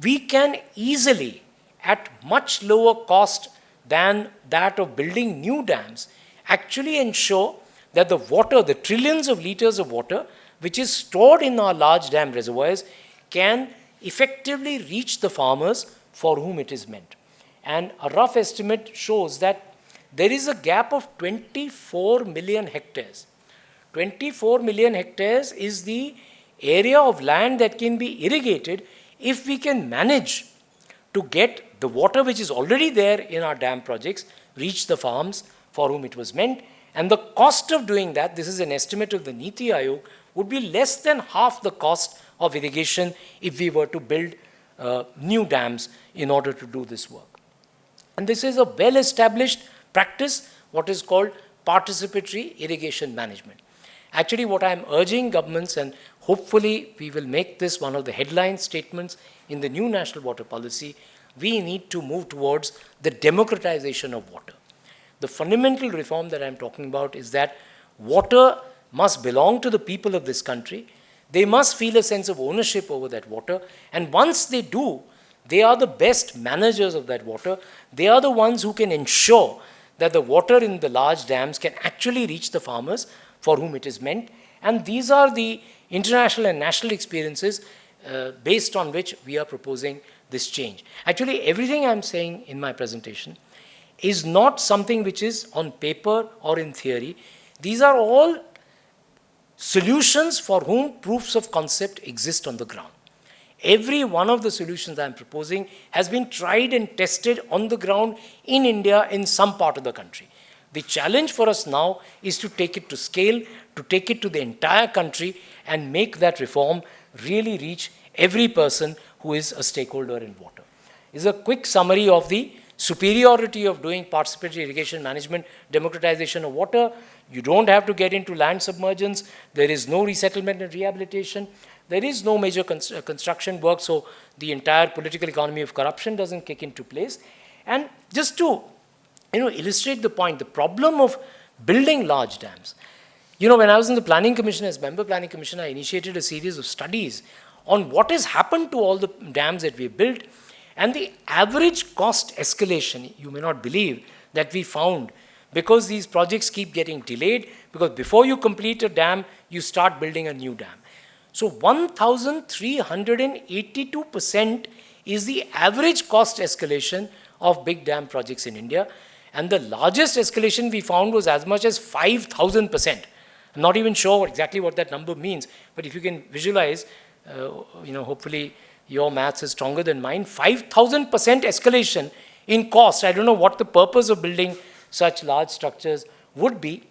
We can easily, at much lower cost than that of building new dams, actually ensure that the water, the trillions of liters of water, which is stored in our large dam reservoirs, can effectively reach the farmers for whom it is meant. And a rough estimate shows that there is a gap of 24 million hectares. 24 million hectares is the area of land that can be irrigated if we can manage to get the water which is already there in our dam projects reach the farms for whom it was meant. And the cost of doing that, this is an estimate of the Niti Aayog, would be less than half the cost of irrigation if we were to build new dams in order to do this work. And this is a well-established practice, what is called participatory irrigation management. Actually, what I am urging governments, and hopefully we will make this one of the headline statements in the new national water policy, we need to move towards the democratization of water. The fundamental reform that I am talking about is that water must belong to the people of this country. They must feel a sense of ownership over that water. And once they do, they are the best managers of that water. They are the ones who can ensure that the water in the large dams can actually reach the farmers for whom it is meant. And these are the international and national experiences based on which we are proposing this change. Actually, everything I'm saying in my presentation is not something which is on paper or in theory. These are all solutions for whom proofs of concept exist on the ground. Every one of the solutions I'm proposing has been tried and tested on the ground in India in some part of the country. The challenge for us now is to take it to scale, to take it to the entire country and make that reform really reach every person who is a stakeholder in water. This is a quick summary of the superiority of doing participatory irrigation management, democratization of water. You don't have to get into land submergence. There is no resettlement and rehabilitation. There is no major construction work, so the entire political economy of corruption doesn't kick into place. And just to illustrate the point, the problem of building large dams. When I was in the Planning Commission, as Member Planning Commission, I initiated a series of studies on what has happened to all the dams that we built. And the average cost escalation, you may not believe, that we found, because these projects keep getting delayed, because before you complete a dam, you start building a new dam. So 1,382% is the average cost escalation of big dam projects in India. And the largest escalation we found was as much as 5,000%. I'm not even sure exactly what that number means, but if you can visualize, hopefully your maths is stronger than mine, 5,000% escalation in cost. I don't know what the purpose of building such large structures would be.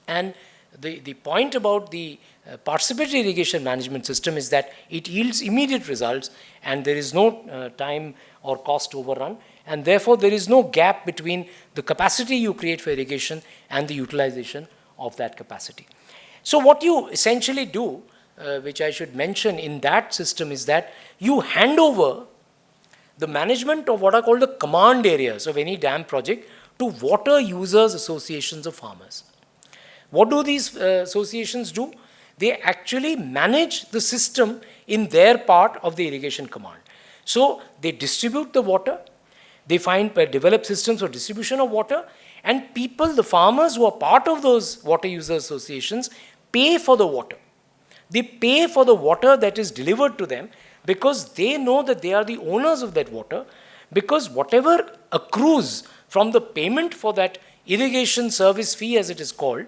And the point about the participatory irrigation management system is that it yields immediate results and there is no time or cost overrun. and therefore there is no gap between the capacity you create for irrigation and the utilization of that capacity. So what you essentially do, which I should mention in that system, is that you hand over the management of what are called the command areas of any dam project to water users associations of farmers. What do these associations do? They actually manage the system in their part of the irrigation command. So they distribute the water, they develop systems for distribution of water, and people, the farmers who are part of those water user associations, pay for the water. They pay for the water that is delivered to them because they know that they are the owners of that water, because whatever accrues from the payment for that irrigation service fee, as it is called,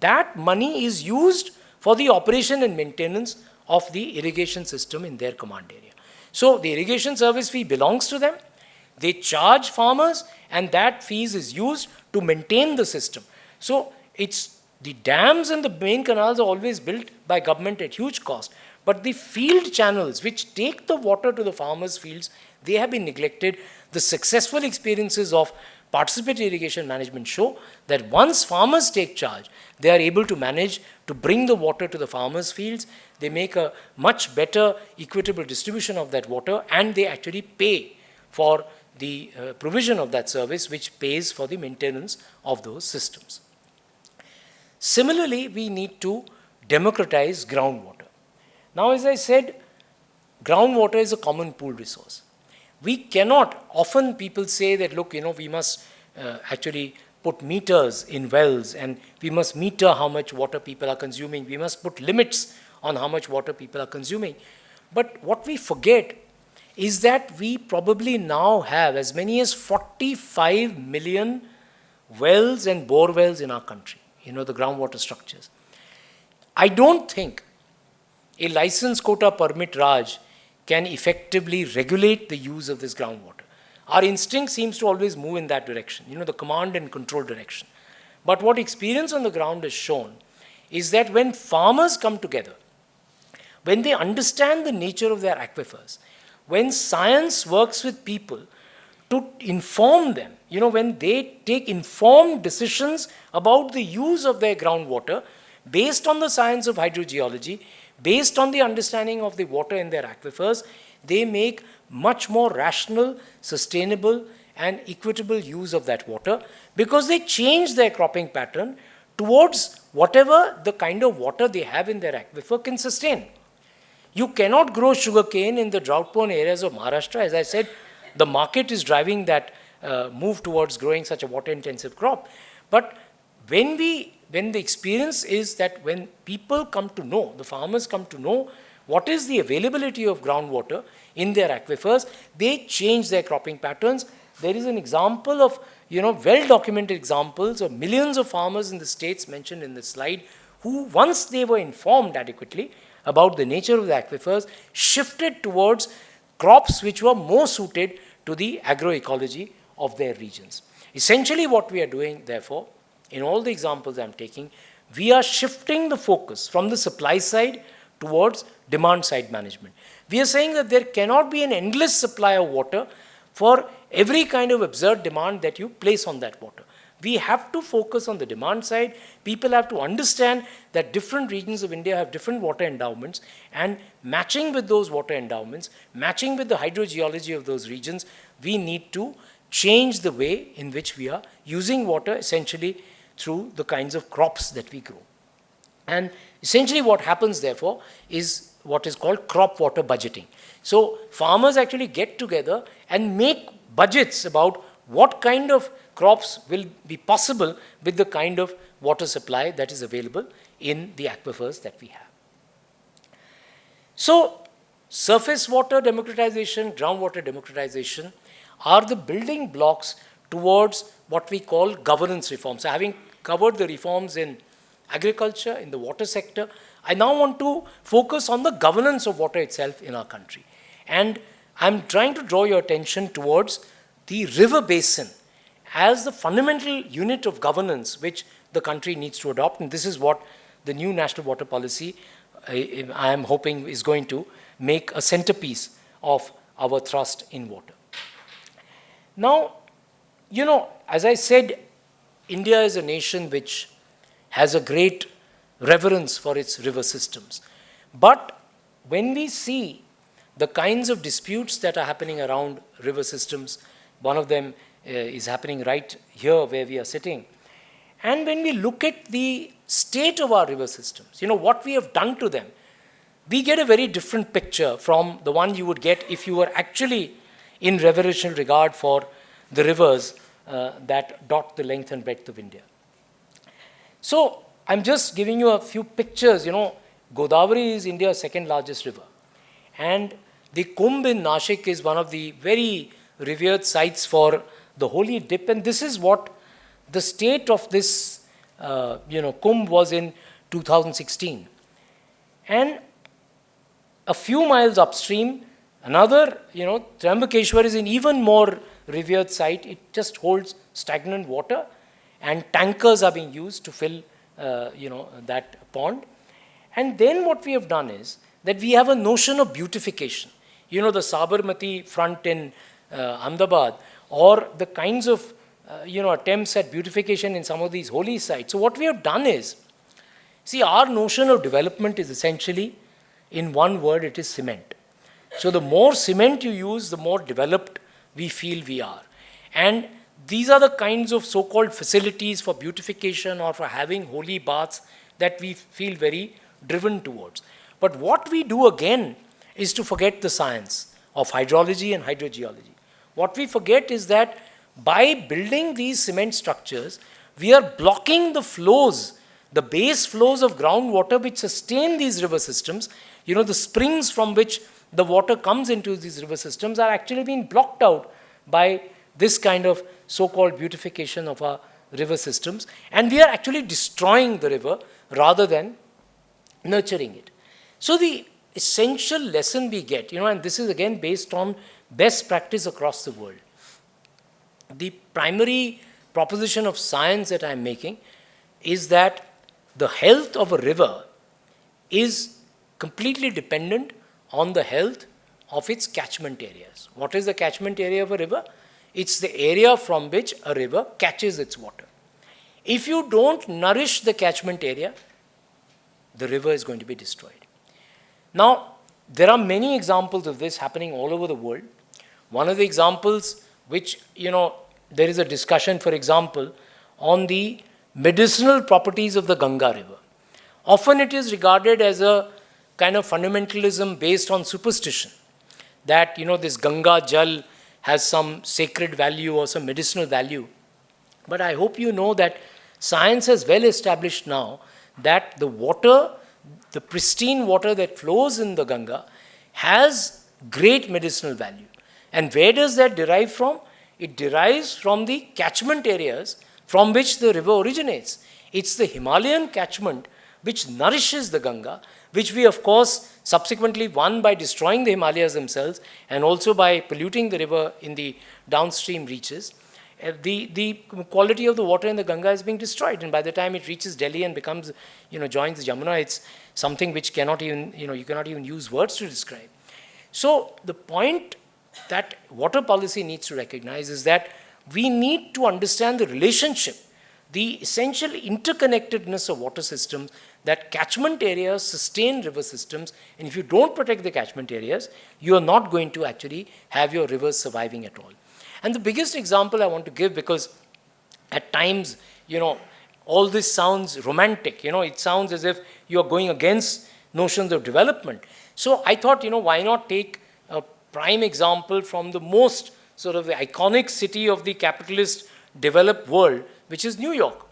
that money is used for the operation and maintenance of the irrigation system in their command area. So the irrigation service fee belongs to them, they charge farmers, and that fees is used to maintain the system. So it's the dams and the main canals are always built by government at huge cost, but the field channels which take the water to the farmers' fields, they have been neglected. The successful experiences of participatory irrigation management show that once farmers take charge, they are able to manage to bring the water to the farmers' fields. They make a much better equitable distribution of that water, and they actually pay for the provision of that service, which pays for the maintenance of those systems. Similarly, we need to democratize groundwater. Now, as I said, groundwater is a common pool resource. We cannot, often people say that, look, we must actually put meters in wells, and we must meter how much water people are consuming. We must put limits on how much water people are consuming. But what we forget is that we probably now have as many as 45 million wells and bore wells in our country, the groundwater structures. I don't think a license quota permit Raj can effectively regulate the use of this groundwater. Our instinct seems to always move in that direction, the command and control direction. But what experience on the ground has shown is that when farmers come together, when they understand the nature of their aquifers, when science works with people to inform them, when they take informed decisions about the use of their groundwater based on the science of hydrogeology, based on the understanding of the water in their aquifers, they make much more rational, sustainable, and equitable use of that water, because they change their cropping pattern towards whatever the kind of water they have in their aquifer can sustain. You cannot grow sugarcane in the drought-prone areas of Maharashtra. As I said, the market is driving that move towards growing such a water-intensive crop. But when the experience is that when people come to know, the farmers come to know what is the availability of groundwater in their aquifers, they change their cropping patterns. There is an example of, well-documented examples of millions of farmers in the states mentioned in the slide who, once they were informed adequately about the nature of the aquifers, shifted towards crops which were more suited to the agroecology of their regions. Essentially what we are doing, therefore, in all the examples I'm taking, we are shifting the focus from the supply side towards demand side management. We are saying that there cannot be an endless supply of water for every kind of absurd demand that you place on that water. We have to focus on the demand side. People have to understand that different regions of India have different water endowments, and matching with those water endowments, matching with the hydrogeology of those regions, we need to change the way in which we are using water, essentially through the kinds of crops that we grow. And essentially what happens, therefore, is what is called crop water budgeting. So farmers actually get together and make budgets about what kind of crops will be possible with the kind of water supply that is available in the aquifers that we have. So surface water democratization, groundwater democratization are the building blocks towards what we call governance reforms. So having covered the reforms in agriculture, in the water sector, I now want to focus on the governance of water itself in our country. And I'm trying to draw your attention towards the river basin as the fundamental unit of governance which the country needs to adopt. And this is what the new national water policy, I am hoping, is going to make a centerpiece of our thrust in water. Now, as I said, India is a nation which has a great reverence for its river systems. But when we see the kinds of disputes that are happening around river systems, one of them is happening right here where we are sitting. And when we look at the state of our river systems, what we have done to them, we get a very different picture from the one you would get if you were actually in reverential regard for the rivers that dot the length and breadth of India. So I'm just giving you a few pictures. Godavari is India's second largest river. And the Kumbh in Nashik is one of the very revered sites for the holy dip. And this is what the state of this, Kumbh was in 2016. And a few miles upstream, another, Triambakeshwar is an even more revered site. It just holds stagnant water, and tankers are being used to fill, that pond. And then what we have done is that we have a notion of beautification. The Sabarmati front in Ahmedabad, or the kinds of, attempts at beautification in some of these holy sites. So what we have done is, see, our notion of development is essentially, in one word, it is cement. So the more cement you use, the more developed we feel we are. And these are the kinds of so-called facilities for beautification or for having holy baths that we feel very driven towards. But what we do again is to forget the science of hydrology and hydrogeology. What we forget is that by building these cement structures, we are blocking the flows, the base flows of groundwater which sustain these river systems. The springs from which the water comes into these river systems are actually being blocked out by this kind of so-called beautification of our river systems. And we are actually destroying the river rather than nurturing it. So the essential lesson we get, and this is again based on best practice across the world. The primary proposition of science that I'm making is that the health of a river is completely dependent on the health of its catchment areas. What is the catchment area of a river? It's the area from which a river catches its water. If you don't nourish the catchment area, the river is going to be destroyed. Now, there are many examples of this happening all over the world. One of the examples which, there is a discussion, for example, on the medicinal properties of the Ganga river. Often it is regarded as a kind of fundamentalism based on superstition, that, this Ganga Jal has some sacred value or some medicinal value. But I hope you know that science has well established now that the water, the pristine water that flows in the Ganga, has great medicinal value. And where does that derive from? It derives from the catchment areas from which the river originates. It's the Himalayan catchment which nourishes the Ganga, which we, of course, subsequently won by destroying the Himalayas themselves and also by polluting the river in the downstream reaches. The quality of the water in the Ganga is being destroyed, and by the time it reaches Delhi and becomes, joins the Jamuna, it's something which cannot even, you cannot even use words to describe. So the point that water policy needs to recognize is that we need to understand the relationship, the essential interconnectedness of water systems, that catchment areas sustain river systems, and if you don't protect the catchment areas, you are not going to actually have your rivers surviving at all. And the biggest example I want to give, because at times, all this sounds romantic, it sounds as if you are going against notions of development. So I thought, why not take a prime example from the most sort of the iconic city of the capitalist developed world, which is New York.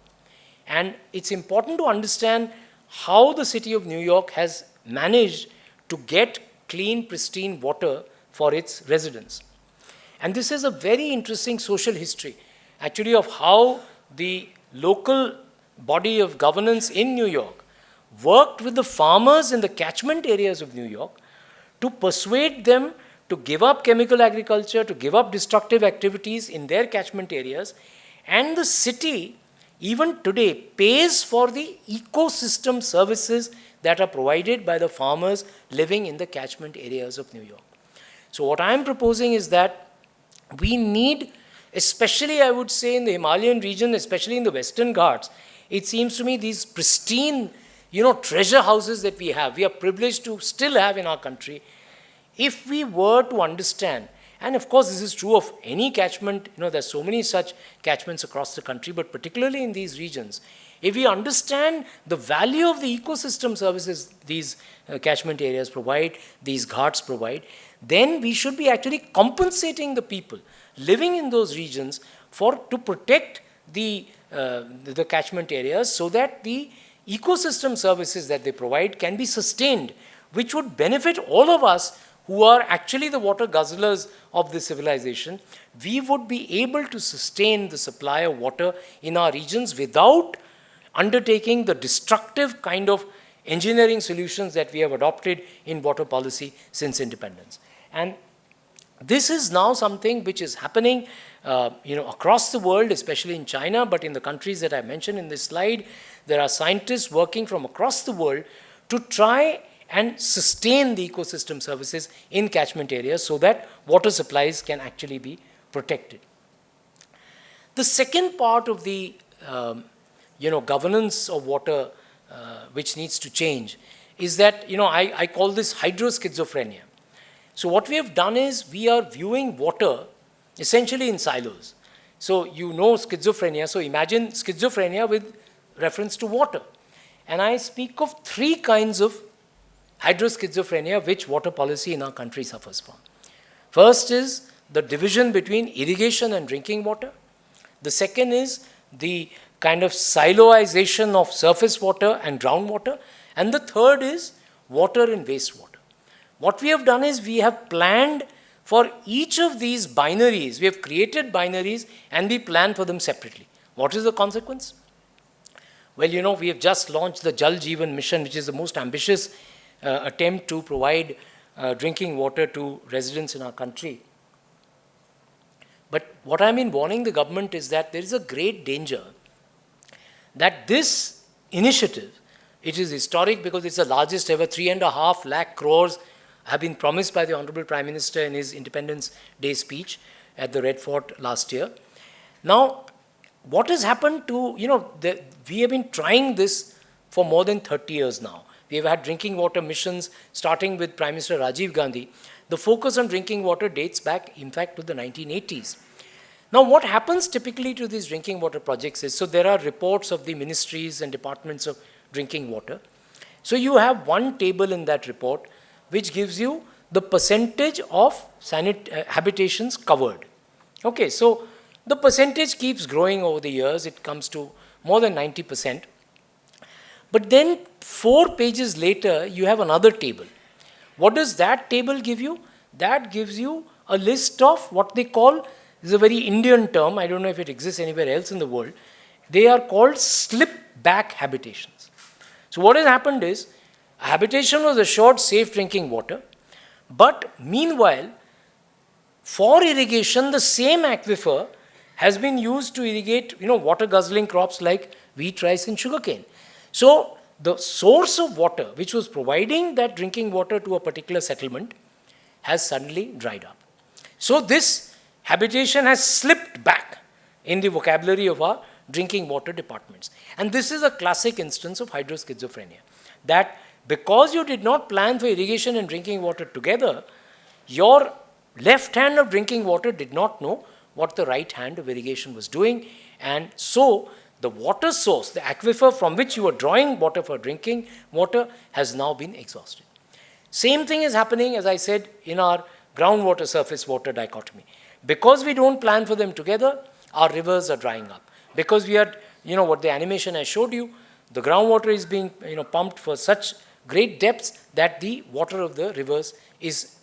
And it's important to understand how the city of New York has managed to get clean, pristine water for its residents. And this is a very interesting social history, actually, of how the local body of governance in New York worked with the farmers in the catchment areas of New York to persuade them to give up chemical agriculture, to give up destructive activities in their catchment areas. And the city, even today, pays for the ecosystem services that are provided by the farmers living in the catchment areas of New York. So what I am proposing is that we need especially I would say in the Himalayan region, especially in the Western Ghats, it seems to me these pristine, treasure houses that we have, we are privileged to still have in our country. If we were to understand, and of course this is true of any catchment, there's so many such catchments across the country, but particularly in these regions, if we understand the value of the ecosystem services these catchment areas provide, these ghats provide, then we should be actually compensating the people living in those regions to protect the catchment areas so that the ecosystem services that they provide can be sustained, which would benefit all of us who are actually the water guzzlers of this civilization. We would be able to sustain the supply of water in our regions without undertaking the destructive kind of engineering solutions that we have adopted in water policy since independence. And this is now something which is happening across the world, especially in China, but in the countries that I mentioned in this slide, there are scientists working from across the world to try and sustain the ecosystem services in catchment areas so that water supplies can actually be protected. The second part of the governance of water which needs to change is that, I call this hydroschizophrenia. So what we have done is we are viewing water essentially in silos. So schizophrenia, so imagine schizophrenia with reference to water. And I speak of three kinds of hydroschizophrenia which water policy in our country suffers from. First is the division between irrigation and drinking water. The second is the kind of siloization of surface water and groundwater. And the third is water and wastewater. What we have done is we have planned for each of these binaries. We have created binaries and we plan for them separately. What is the consequence? Well, we have just launched the Jal Jeevan Mission, which is the most ambitious attempt to provide drinking water to residents in our country. But what I mean warning the government is that there is a great danger that this initiative, it is historic because it's the largest ever, 3.5 lakh crores have been promised by the Honorable Prime Minister in his Independence Day speech at the Red Fort last year. Now, what has happened to, we have been trying this for more than 30 years now. We have had drinking water missions starting with Prime Minister Rajiv Gandhi. The focus on drinking water dates back, in fact, to the 1980s. Now, what happens typically to these drinking water projects is, so there are reports of the ministries and departments of drinking water. So you have one table in that report which gives you the percentage of habitations covered. Okay, so the percentage keeps growing over the years. It comes to more than 90%. But then 4 pages later, you have another table. What does that table give you? That gives you a list of what they call, this is a very Indian term, I don't know if it exists anywhere else in the world, they are called slip-back habitations. So what has happened is, a habitation was assured safe drinking water, but meanwhile, for irrigation, the same aquifer has been used to irrigate, water guzzling crops like wheat, rice, and sugarcane. So the source of water, which was providing that drinking water to a particular settlement, has suddenly dried up. So this habitation has slipped back in the vocabulary of our drinking water departments. And this is a classic instance of hydroschizophrenia, that because you did not plan for irrigation and drinking water together, your left hand of drinking water did not know what the right hand of irrigation was doing. And so the water source, the aquifer from which you were drawing water for drinking water, has now been exhausted. Same thing is happening, as I said, in our groundwater surface water dichotomy. Because we don't plan for them together, our rivers are drying up. Because we had, what the animation I showed you, the groundwater is being pumped for such great depths that the water of the rivers is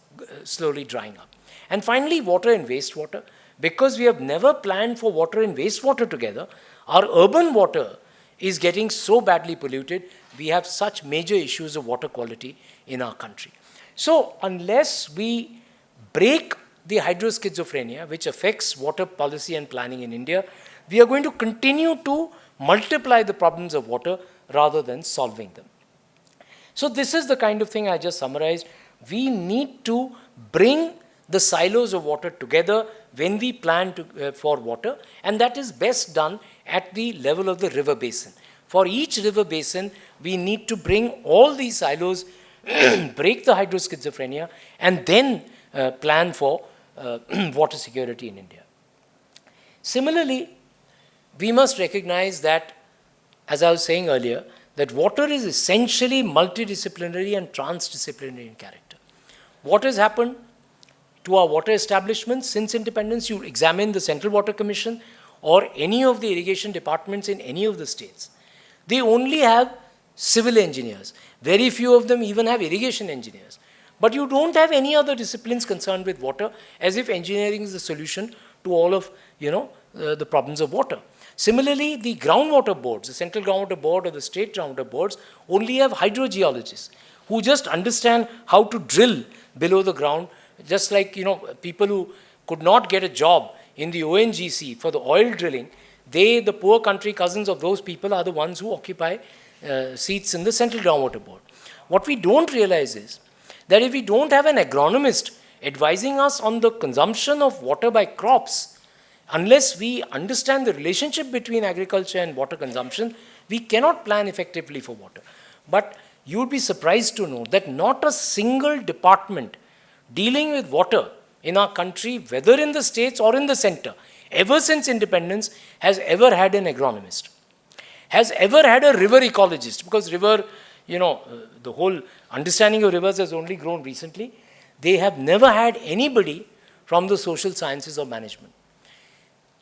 slowly drying up. And finally, water and wastewater. Because we have never planned for water and wastewater together, our urban water is getting so badly polluted, we have such major issues of water quality in our country. So unless we break the hydroschizophrenia, which affects water policy and planning in India, we are going to continue to multiply the problems of water rather than solving them. So this is the kind of thing I just summarized. We need to bring the silos of water together when we plan for water, and that is best done at the level of the river basin. For each river basin, we need to bring all these silos, break the hydroschizophrenia, and then plan for water security in India. Similarly, we must recognize that, as I was saying earlier, that water is essentially multidisciplinary and transdisciplinary in character. What has happened to our water establishments since independence? You examine the Central Water Commission or any of the irrigation departments in any of the states. They only have civil engineers. Very few of them even have irrigation engineers. But you don't have any other disciplines concerned with water, as if engineering is the solution to all of the problems of water. Similarly, the groundwater boards, the Central Groundwater Board or the state groundwater boards, only have hydrogeologists who just understand how to drill below the ground, just like people who could not get a job in the ONGC for the oil drilling. The poor country cousins of those people are the ones who occupy seats in the Central Groundwater Board. What we don't realize is that if we don't have an agronomist advising us on the consumption of water by crops, unless we understand the relationship between agriculture and water consumption, we cannot plan effectively for water. But you would be surprised to know that not a single department dealing with water in our country, whether in the states or in the center, ever since independence, has ever had an agronomist, has ever had a river ecologist, because river, the whole understanding of rivers has only grown recently. They have never had anybody from the social sciences or management.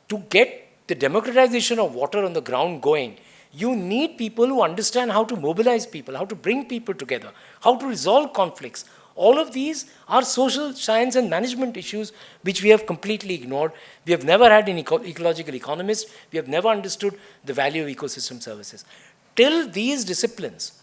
To get the democratization of water on the ground going, you need people who understand how to mobilize people, how to bring people together, how to resolve conflicts. All of these are social science and management issues which we have completely ignored. We have never had an ecological economist. We have never understood the value of ecosystem services. Till these disciplines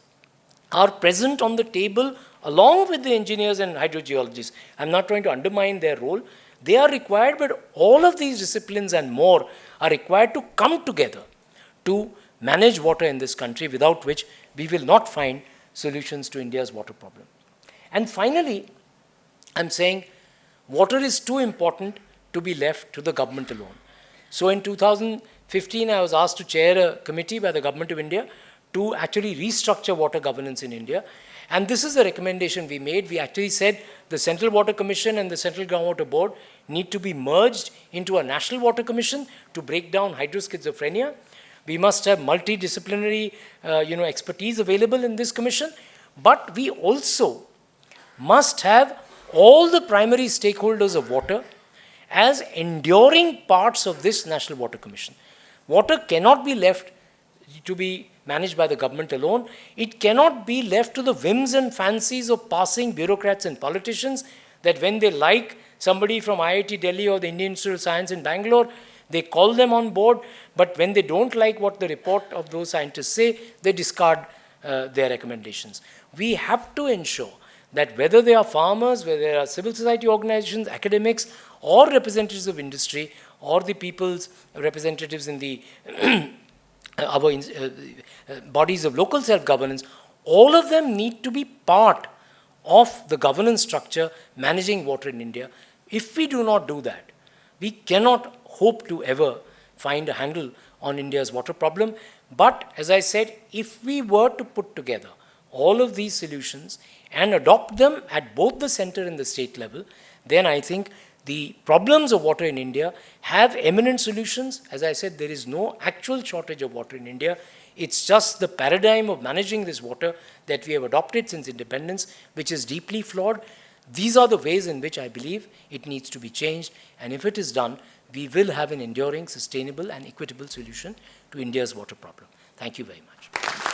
are present on the table along with the engineers and hydrogeologists, I'm not trying to undermine their role. They are required, but all of these disciplines and more are required to come together to manage water in this country, without which we will not find solutions to India's water problem. And finally, I'm saying water is too important to be left to the government alone. So in 2015, I was asked to chair a committee by the Government of India to actually restructure water governance in India. And this is the recommendation we made. We actually said the Central Water Commission and the Central Groundwater Board need to be merged into a National Water Commission to break down hydroschizophrenia. We must have multidisciplinary expertise available in this commission. But we also must have all the primary stakeholders of water as enduring parts of this National Water Commission. Water cannot be left to be managed by the government alone. It cannot be left to the whims and fancies of passing bureaucrats and politicians, that when they like somebody from IIT Delhi or the Indian Institute of Science in Bangalore, they call them on board, but when they don't like what the report of those scientists say, they discard their recommendations. We have to ensure that whether they are farmers, whether they are civil society organizations, academics, or representatives of industry, or the people's representatives in the bodies of local self-governance, all of them need to be part of the governance structure managing water in India. If we do not do that, we cannot hope to ever find a handle on India's water problem. But as I said, if we were to put together all of these solutions and adopt them at both the center and the state level, then I think the problems of water in India have eminent solutions. As I said, there is no actual shortage of water in India. It's just the paradigm of managing this water that we have adopted since independence, which is deeply flawed. These are the ways in which I believe it needs to be changed. And if it is done, we will have an enduring, sustainable, and equitable solution to India's water problem. Thank you very much.